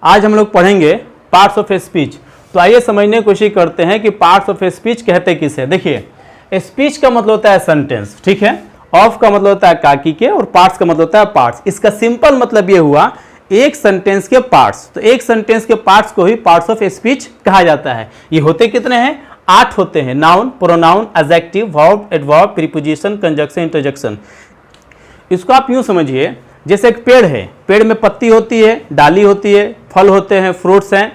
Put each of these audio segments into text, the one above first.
आज हम लोग पढ़ेंगे पार्ट्स ऑफ स्पीच। तो आइए समझने की कोशिश करते हैं कि पार्ट्स ऑफ स्पीच कहते किसे। देखिए, स्पीच का मतलब होता है सेंटेंस, ठीक है। ऑफ का मतलब होता है काकी के, और पार्ट्स का मतलब होता है पार्ट्स। इसका सिंपल मतलब ये हुआ एक सेंटेंस के पार्ट्स। तो एक सेंटेंस के पार्ट्स को ही पार्ट्स ऑफ स्पीच कहा जाता है। ये होते कितने हैं? 8 होते हैं। Noun, pronoun, adjective, verb, adverb, preposition, conjunction, interjection. इसको आप यूं समझिए, जैसे एक पेड़ है, पेड़ में पत्ती होती है, डाली होती है, फल होते हैं, फ्रूट्स हैं,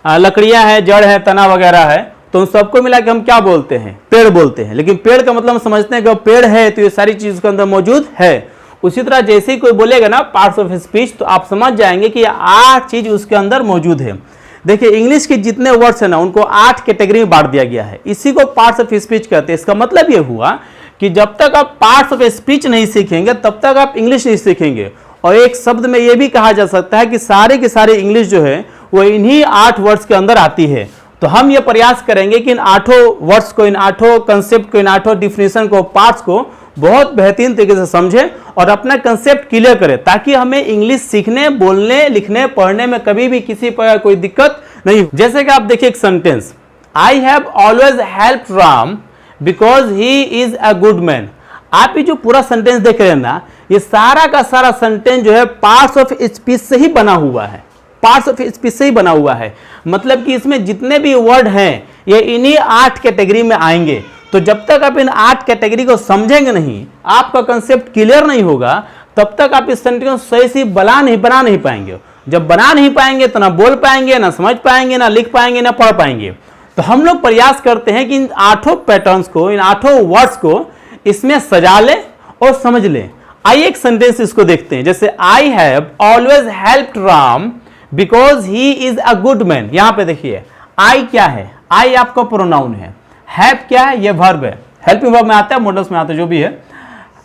लकड़ियां हैं, जड़ है, तना वगैरह है। तो उन सबको मिला के हम क्या बोलते हैं? पेड़ बोलते हैं। लेकिन पेड़ का मतलब हम समझते हैं कि पेड़ है तो ये सारी चीज के अंदर मौजूद है। उसी तरह जैसे ही कोई बोलेगा ना पार्ट्स ऑफ स्पीच, तो आप समझ जाएंगे कि 8 चीज उसके अंदर मौजूद है। देखिए, इंग्लिश के जितने वर्ड्स है ना, उनको 8 कैटेगरी में बांट दिया गया है। इसी को पार्ट्स ऑफ स्पीच कहते हैं। इसका मतलब ये हुआ कि जब तक आप पार्ट्स ऑफ स्पीच नहीं सीखेंगे तब तक आप इंग्लिश नहीं सीखेंगे। और एक शब्द में यह भी कहा जा सकता है कि सारे के सारे इंग्लिश जो है वो इन्हीं 8 वर्ड्स के अंदर आती है। तो हम ये प्रयास करेंगे कि इन 8 वर्ड्स को, इन 8 कंसेप्ट को, इन 8 डिफिनेशन को, पार्ट्स को बहुत बेहतरीन तरीके से समझें और अपना कंसेप्ट क्लियर करें, ताकि हमें इंग्लिश सीखने, बोलने, लिखने, पढ़ने में कभी भी किसी प्रकार कोई दिक्कत नहीं। जैसे कि आप देखिए एक sentence, I have always helped Ram because he is a good man. आप ये जो पूरा सेंटेंस देख रहे हैं ना, ये सारा का सारा सेंटेंस जो है पार्ट्स ऑफ स्पीच से ही बना हुआ है। पार्ट्स ऑफ स्पीच से ही बना हुआ है। मतलब कि इसमें जितने भी वर्ड हैं ये इन्हीं 8 कैटेगरी में आएंगे। तो जब तक आप इन 8 कैटेगरी को समझेंगे नहीं, आपका कंसेप्ट क्लियर नहीं होगा, तब तक आप इस सेंटेंस को सही से बना नहीं पाएंगे। जब बना नहीं पाएंगे तो ना बोल पाएंगे, ना समझ पाएंगे, ना लिख पाएंगे, ना पढ़ पाएंगे। तो हम लोग प्रयास करते हैं कि इन 8 पैटर्न्स को, इन 8 वर्ड्स को इसमें सजा लें और समझ लें। आइए एक सेंटेंस इसको देखते हैं। जैसे I have always helped Ram because he is a good man. यहां पे देखिए, आई क्या है? आई आपका प्रोनाउन है। हैव क्या है? ये वर्ब है। हेल्पिंग वर्ब में आता है, मॉडल्स में आता है, जो भी है।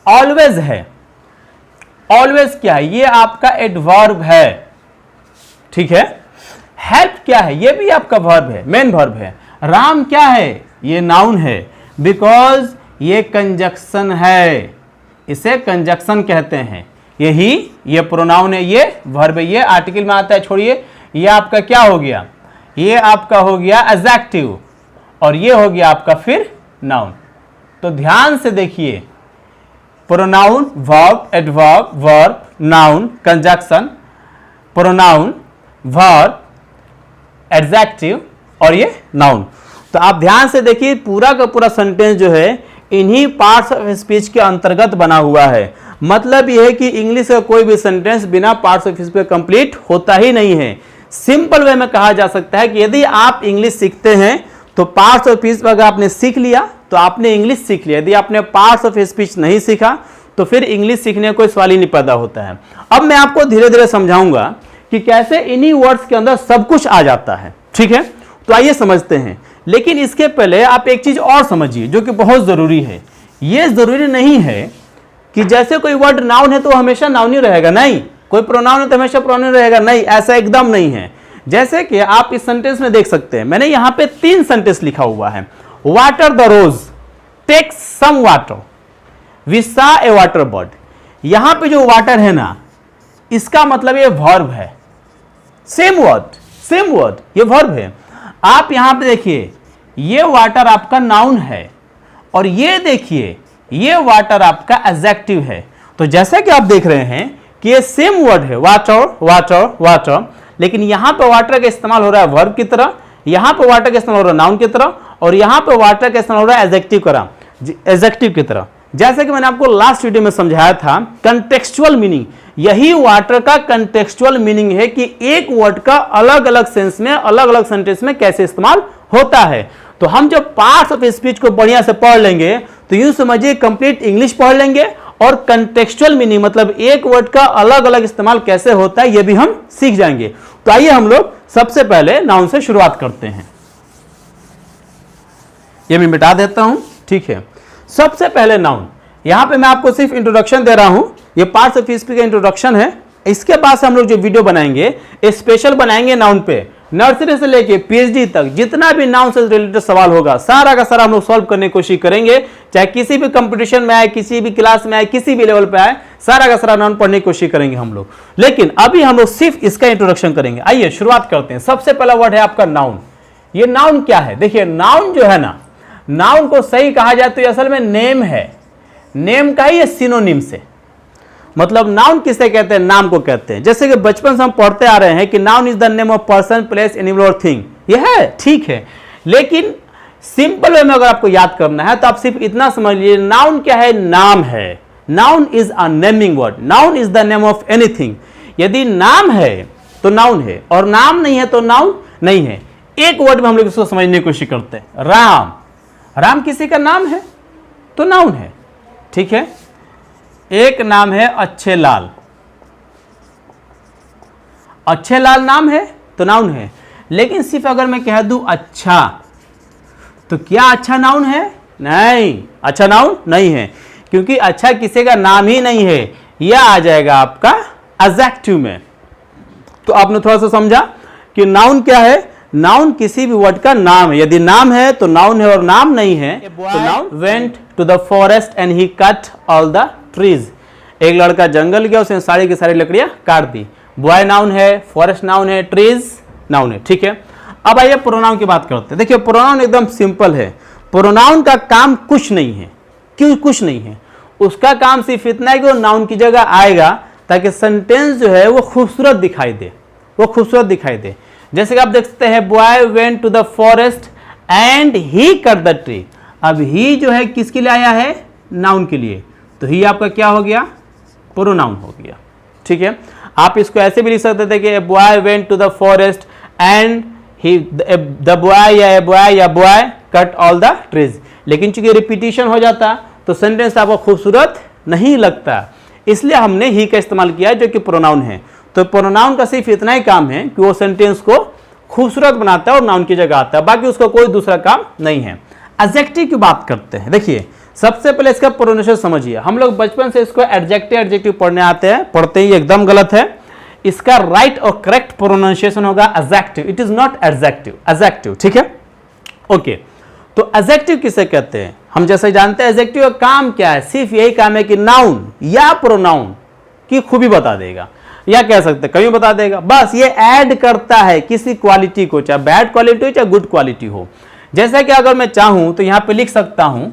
ऑलवेज है, ऑलवेज क्या है? ये आपका एडवर्ब है, ठीक है। हेल्प क्या है? ये भी आपका वर्ब है, मेन वर्ब है। राम क्या है? ये नाउन है। बिकॉज ये कंजक्शन है, इसे कंजक्शन कहते हैं। यही ये प्रोनाउन है, ये वर्ब है, ये आर्टिकल में आता है। छोड़िए, ये आपका क्या हो गया? ये आपका हो गया एडजेक्टिव, और ये हो गया आपका फिर नाउन। तो ध्यान से देखिए, pronoun, verb, adverb, verb, noun, conjunction, pronoun, verb, adjective और ये नाउन। तो आप ध्यान से देखिए, पूरा का पूरा सेंटेंस जो है इन्हीं पार्ट्स ऑफ स्पीच के अंतर्गत बना हुआ है। मतलब यह है कि इंग्लिश का कोई भी सेंटेंस बिना पार्ट्स ऑफ स्पीच कंप्लीट होता ही नहीं है। सिंपल वे में कहा जा सकता है कि यदि आप इंग्लिश सीखते हैं तो पार्ट्स ऑफ स्पीच अगर आपने सीख लिया तो आपने इंग्लिश सीख लिया। यदि आपने पार्ट्स ऑफ स्पीच नहीं सीखा तो फिर इंग्लिश सीखने का कोई सवाल ही नहीं पैदा होता है। अब मैं आपको धीरे धीरे समझाऊंगा कि कैसे इन्हीं वर्ड्स के अंदर सब कुछ आ जाता है, ठीक है। तो आइए समझते हैं। लेकिन इसके पहले आप एक चीज और समझिए जो कि बहुत जरूरी है। यह जरूरी नहीं है कि जैसे कोई वर्ड नाउन है तो हमेशा नाउन ही रहेगा, नहीं। कोई प्रोनाउन है तो हमेशा प्रोनाउन रहेगा, नहीं। ऐसा एकदम नहीं है। जैसे कि आप इस सेंटेंस में देख सकते हैं, मैंने यहां पे 3 सेंटेंस लिखा हुआ है। Water the rose, take some water, we saw a water bird. यहां पे जो वाटर है ना, इसका मतलब ये वर्ब है। सेम वर्ड, ये वर्ब है। आप यहां पे देखिए, ये वाटर आपका नाउन है, और ये देखिए, ये वाटर आपका एडजेक्टिव है। तो जैसा कि आप देख रहे हैं कि ये सेम वर्ड है, वाटर वाटर वाटर, लेकिन यहां पे वाटर का इस्तेमाल हो रहा है वर्ब की तरह, यहां पे वाटर का इस्तेमाल हो रहा है नाउन की तरह, और यहां पे वाटर का इस्तेमाल हो रहा है एडजेक्टिव की तरह। जैसे कि मैंने आपको लास्ट वीडियो में समझाया था, कंटेक्सचुअल मीनिंग, यही वाटर का कंटेक्सचुअल मीनिंग है कि एक वर्ड का अलग अलग सेंस में, अलग अलग सेंटेंस में कैसे इस्तेमाल होता है। तो हम जब पार्ट्स ऑफ स्पीच को बढ़िया से पढ़ लेंगे तो यूं समझिए कंप्लीट इंग्लिश पढ़ लेंगे, और कंटेक्सचुअल मीनिंग मतलब एक वर्ड का अलग अलग इस्तेमाल कैसे होता है ये भी हम सीख जाएंगे। तो आइए हम लोग सबसे पहले नाउन से शुरुआत करते हैं। ये मैं मिटा देता हूं, ठीक है। सबसे पहले नाउन, यहां पे मैं आपको सिर्फ इंट्रोडक्शन दे रहा हूं, ये पार्ट्स ऑफ स्पीच का इंट्रोडक्शन है। इसके बाद से हम लोग जो वीडियो बनाएंगे स्पेशल बनाएंगे नाउन पे। नर्सरी से लेके पीएचडी तक जितना भी नाउन से रिलेटेड सवाल होगा सारा का सारा हम लोग सॉल्व करने की कोशिश करेंगे, चाहे किसी भी कंपटीशन में आए, किसी भी क्लास में आए, किसी भी लेवल पे आए, सारा का सारा नाउन पढ़ने की कोशिश करेंगे हम लोग, लेकिन अभी हम लोग सिर्फ इसका इंट्रोडक्शन करेंगे। आइए शुरुआत करते हैं। सबसे पहला वर्ड है आपका नाउन। ये नाउन क्या है? देखिए नाउन जो है ना, नाउन को सही कहा जाए तो ये असल में नेम है। नेम का ही सिनोनिम से, मतलब नाउन किसे कहते हैं? नाम को कहते हैं। जैसे कि बचपन से हम पढ़ते आ रहे हैं कि noun is the name of person, place, animal और थिंग। यह है, ठीक है, लेकिन सिंपल वे में अगर आपको याद करना है तो आप सिर्फ इतना समझ लीजिए, नाउन क्या है? नाम है। Noun is a naming word. Noun is the name of anything. यदि नाम है तो नाउन है, और नाम नहीं है तो नाउन नहीं है। एक वर्ड में हम लोग इसको समझने की कोशिश करते हैं। राम। राम किसी का नाम है तो नाउन है, ठीक है। एक नाम है अच्छे लाल। अच्छे लाल नाम है तो नाउन है, लेकिन सिर्फ अगर मैं कह दूं अच्छा, तो क्या अच्छा नाउन है? नहीं, अच्छा नाउन नहीं है, क्योंकि अच्छा किसी का नाम ही नहीं है। यह आ जाएगा आपका एडजेक्टिव में। तो आपने थोड़ा सा समझा कि नाउन क्या है? नाउन किसी भी वर्ड का नाम है। यदि नाम है तो नाउन है, और नाम नहीं है तो noun. Went to the forest and he cut all the trees. एक लड़का जंगल गया, उसने सारी की सारी लकड़ियां काट दी। बॉय नाउन है, फॉरेस्ट नाउन है, ट्रीज नाउन है, ठीक है। अब आइए प्रोनाउन की बात करते हैं। देखिए प्रोनाउन एकदम सिंपल है। प्रोनाउन का काम कुछ नहीं है। क्यों कुछ नहीं है? उसका काम सिर्फ इतना है कि वो नाउन की जगह आएगा ताकि सेंटेंस जो है वो खूबसूरत दिखाई दे, वो खूबसूरत दिखाई दे। जैसे कि आप देख सकते हैं, boy went to the forest and he cut the tree. अब ही जो है किसके लिए आया है? नाउन के लिए। तो ही आपका क्या हो गया? प्रोनाउन हो गया, ठीक है। आप इसको ऐसे भी लिख सकते थे कि boy went to the forest and he the boy या boy cut all the trees, लेकिन चूंकि रिपीटिशन हो जाता तो सेंटेंस आपको खूबसूरत नहीं लगता, इसलिए हमने ही का इस्तेमाल किया जो कि प्रोनाउन है। तो प्रोनाउन का सिर्फ इतना ही काम है कि वो सेंटेंस को खूबसूरत बनाता है और नाउन की जगह आता है, बाकी उसका कोई दूसरा काम नहीं है। एडजेक्टिव की बात करते हैं। देखिए सबसे पहले इसका प्रोनाउंसिएशन समझिए। हम लोग बचपन से इसको एडजेक्टिव पढ़ने आते हैं, पढ़ते ही एकदम गलत है। इसका राइट और करेक्ट प्रोनाउंसिएशन होगा adjective. It is not adjective, adjective, ठीक है, ओके। तो एडजेक्टिव किसे कहते हैं? हम जैसे जानते हैं एडजेक्टिव का काम क्या है? सिर्फ यही काम है कि नाउन या प्रोनाउन की खूबी बता देगा, या कह सकते कभी बता देगा, बस ये ऐड करता है किसी क्वालिटी को, चाहे बैड क्वालिटी हो चाहे गुड क्वालिटी हो। जैसा कि अगर मैं चाहूं तो यहां पे लिख सकता हूं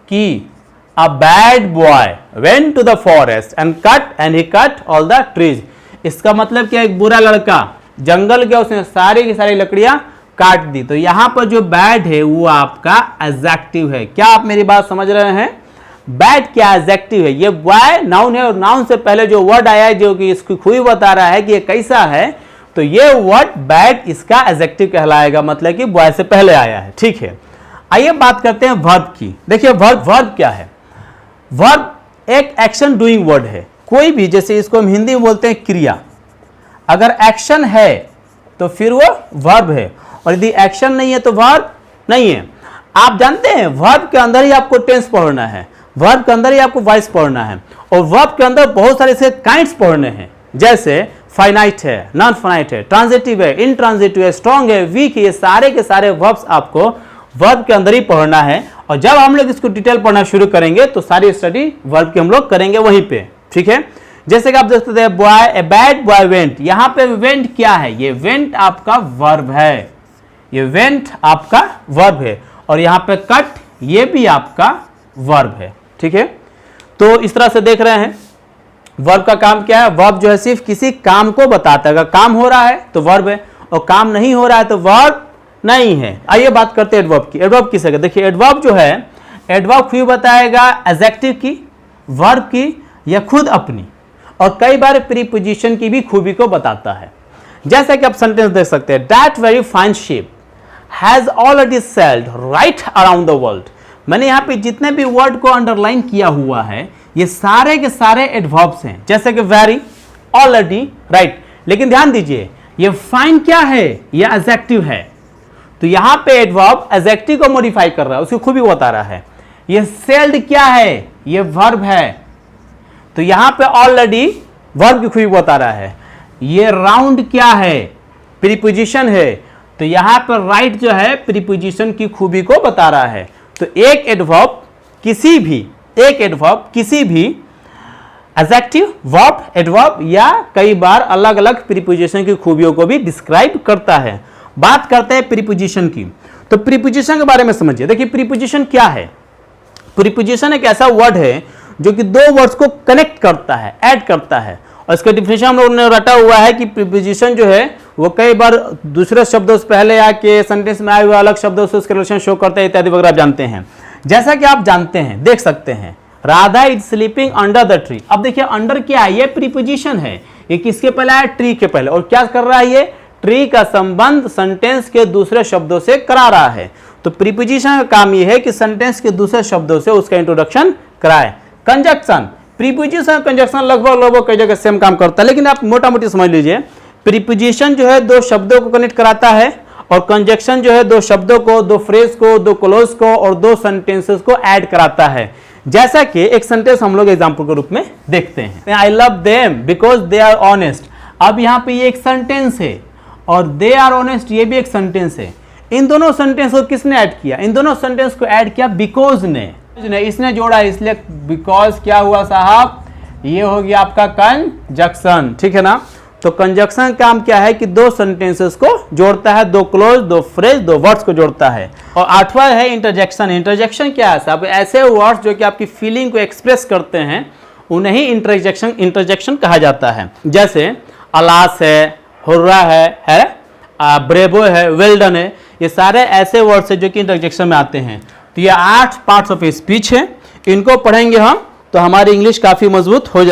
कि a bad boy went to the forest and he cut all the trees. इसका मतलब क्या? एक बुरा लड़का जंगल गया, उसने सारी की सारी लकड़ियां काट दी। तो यहां पर जो बैड है वो आपका एडजेक्टिव है। क्या आप मेरी बात समझ रहे हैं? बैड क्या एडजेक्टिव है? ये बॉय नाउन है, और नाउन से पहले जो वर्ड आया है जो कि इसकी खूबी बता रहा है कि ये कैसा है, तो ये वर्ड बैड इसका एडजेक्टिव कहलाएगा, मतलब कि बॉय से पहले आया है, ठीक है। आइए बात करते हैं वर्ब की। देखिए वर्ब क्या है? वर्ब एक एक्शन डूइंग वर्ड है। कोई भी, जैसे इसको हम हिंदी में बोलते हैं क्रिया, अगर एक्शन है तो फिर वो वर्ब है, और यदि एक्शन नहीं है तो वर्ब नहीं है। आप जानते हैं वर्ब के अंदर ही आपको टेंस पढ़ना है, वर्ब के अंदर ही आपको वॉइस पढ़ना है, और वर्ब के अंदर बहुत सारे से काइंड्स पढ़ने हैं। जैसे फाइनाइट है, नॉन फाइनाइट है, ट्रांजिटिव है, इनट्रांजिटिव है, स्ट्रॉन्ग है, वीक है, ये सारे के सारे वर्ब्स आपको वर्ब के अंदर ही पढ़ना है। और जब हम लोग इसको डिटेल पढ़ना शुरू करेंगे तो सारी स्टडी वर्ब की हम लोग करेंगे वहीं पे, ठीक है। जैसे कि आप देख सकते हैं boy, a bad boy went. यहां पे वेंट क्या है? ये वेंट आपका वर्ब है, ये वेंट आपका वर्ब है, और यहां पे कट ये भी आपका वर्ब है, ठीक है। तो इस तरह से देख रहे हैं वर्ब का काम क्या है? वर्ब जो है सिर्फ किसी काम को बताता है। अगर काम हो रहा है तो वर्ब है, और काम नहीं हो रहा है तो वर्ब नहीं है। आइए बात करते हैं एडवर्ब की। एडवर्ब किसे कहते हैं? देखिए एडवर्ब जो है, एडवर्ब खूबी बताएगा एडजेक्टिव की, वर्ब की, या खुद अपनी, और कई बार प्रीपोजिशन की भी खूबी को बताता है। जैसा कि आप सेंटेंस देख सकते हैं, that very fine ship has already sailed right around the world. मैंने यहाँ पे जितने भी वर्ड को अंडरलाइन किया हुआ है ये सारे के सारे एडवर्ब्स हैं, जैसे कि वेरी, ऑलरेडी, राइट। लेकिन ध्यान दीजिए ये फाइन क्या है? ये एडजेक्टिव है। तो यहां पे एडवर्ब एडजेक्टिव को मॉडिफाई कर रहा है, उसकी खूबी बता रहा है। ये सेल्ड क्या है? ये वर्ब है। तो यहां पे ऑलरेडी वर्ब की खूबी बता रहा है। ये राउंड क्या है? प्रीपोजिशन है। तो यहां पर राइट जो है प्रीपोजिशन की खूबी को बता रहा है। तो एक एडवर्ब किसी भी एडजेक्टिव, वर्ब, एडवर्ब या कई बार अलग अलग प्रीपोजिशन की खूबियों को भी डिस्क्राइब करता है। बात करते हैं प्रीपोजिशन की, तो प्रीपोजिशन के बारे में समझिए। देखिए प्रीपोजिशन क्या है? प्रीपोजिशन एक ऐसा वर्ड है जो कि दो वर्ड्स को कनेक्ट करता है, ऐड करता है, और इसका डिफिनेशन हम लोगों ने रटा हुआ है कि प्रीपोजिशन जो है वो कई बार दूसरे शब्दों से पहले आके सेंटेंस में आए हुए अलग शब्दों से उसके रिलेशन शो करते हैं इत्यादि वगैरह आप जानते हैं। जैसा कि आप जानते हैं, देख सकते हैं, Radha is sleeping under the tree. अब देखिए अंडर क्या है? ये प्रीपोजिशन है, ये किसके पहले है? ट्री के पहले। और क्या कर रहा है? ये ट्री का संबंध सेंटेंस के दूसरे शब्दों से करा रहा है। तो प्रीपोजिशन का काम ये है कि सेंटेंस के दूसरे शब्दों से उसका इंट्रोडक्शन कराए। कंजक्शन, प्रीपोजिशन कंजक्शन लगभग कई जगह सेम काम करता है, लेकिन आप मोटा मोटी समझ लीजिए। प्रीपोजिशन जो है दो शब्दों को कनेक्ट कराता है, और कंजक्शन जो है दो शब्दों को, दो फ्रेज को, दो क्लोज को और दो सेंटेंसेस को ऐड कराता है। जैसा कि एक सेंटेंस हम लोग एग्जांपल के रूप में देखते हैं, I love them because they are honest. अब यहाँ पे ये एक सेंटेंस है और दे आर ऑनेस्ट ये भी एक सेंटेंस है। इन दोनों सेंटेंस को किसने ऐड किया? इन दोनों सेंटेंस को ऐड किया बिकॉज ने, इसने जोड़ा, इसलिए बिकॉज क्या हुआ साहब? ये हो गया आपका कंजक्शन, ठीक है ना। तो कंजक्शन का काम क्या है कि दो सेंटेंसेस को जोड़ता है, दो क्लोज, दो फ्रेज, दो वर्ड्स को जोड़ता है। और आठवां है इंटरजेक्शन। इंटरजेक्शन क्या है साहब? ऐसे वर्ड्स जो कि आपकी फीलिंग को एक्सप्रेस करते हैं उन्हें ही इंटरजेक्शन कहा जाता है। जैसे अलास है, हुर्रा है ब्रेवो है, वेल डन है, ये सारे ऐसे वर्ड्स है जो कि इंटरजेक्शन में आते हैं। तो ये 8 पार्ट्स ऑफ स्पीच है, इनको पढ़ेंगे हम तो हमारी इंग्लिश काफी मजबूत हो जाए।